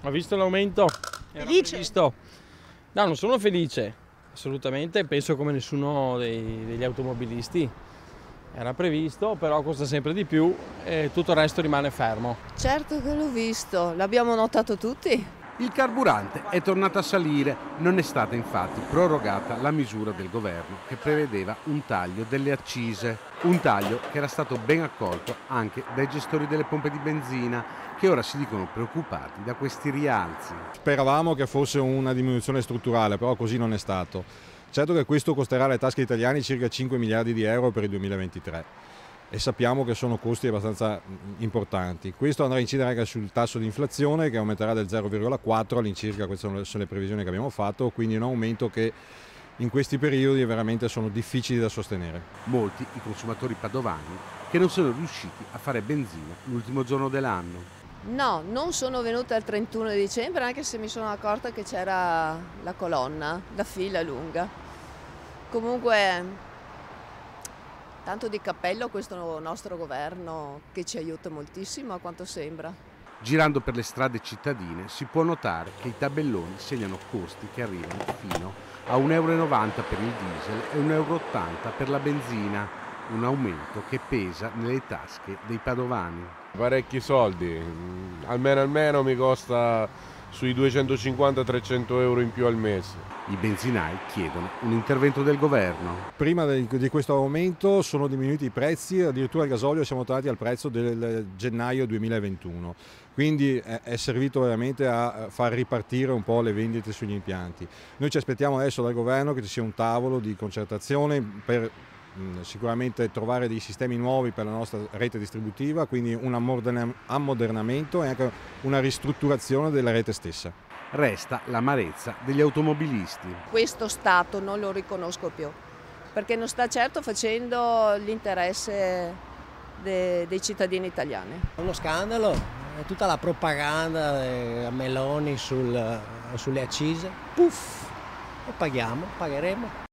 Ho visto l'aumento. Felice? Visto. No, non sono felice, assolutamente, penso come nessuno degli automobilisti. Era previsto, però costa sempre di più e tutto il resto rimane fermo. Certo che l'ho visto, l'abbiamo notato tutti. Il carburante è tornato a salire, non è stata infatti prorogata la misura del governo che prevedeva un taglio delle accise, un taglio che era stato ben accolto anche dai gestori delle pompe di benzina che ora si dicono preoccupati da questi rialzi. Speravamo che fosse una diminuzione strutturale, però così non è stato. Certo che questo costerà alle tasche italiane circa 5 miliardi di euro per il 2023. E sappiamo che sono costi abbastanza importanti. Questo andrà a incidere anche sul tasso di inflazione che aumenterà del 0,4 all'incirca, queste sono le previsioni che abbiamo fatto, quindi un aumento che in questi periodi veramente sono difficili da sostenere. Molti i consumatori padovani che non sono riusciti a fare benzina l'ultimo giorno dell'anno. No, non sono venuta il 31 dicembre, anche se mi sono accorta che c'era la colonna, la fila lunga. Comunque, tanto di cappello a questo nostro governo che ci aiuta moltissimo a quanto sembra. Girando per le strade cittadine si può notare che i tabelloni segnano costi che arrivano fino a 1,90 euro per il diesel e 1,80 euro per la benzina, un aumento che pesa nelle tasche dei padovani. Parecchi soldi, almeno mi costa sui 250-300 euro in più al mese. I benzinai chiedono un intervento del governo. Prima di questo aumento sono diminuiti i prezzi, addirittura il gasolio siamo tornati al prezzo del gennaio 2021, quindi è servito veramente a far ripartire un po' le vendite sugli impianti. Noi ci aspettiamo adesso dal governo che ci sia un tavolo di concertazione per sicuramente trovare dei sistemi nuovi per la nostra rete distributiva, quindi un ammodernamento e anche una ristrutturazione della rete stessa. Resta l'amarezza degli automobilisti. Questo Stato non lo riconosco più, perché non sta certo facendo l'interesse dei cittadini italiani. È uno scandalo, è tutta la propaganda a Meloni sulle accise. Puff, e pagheremo.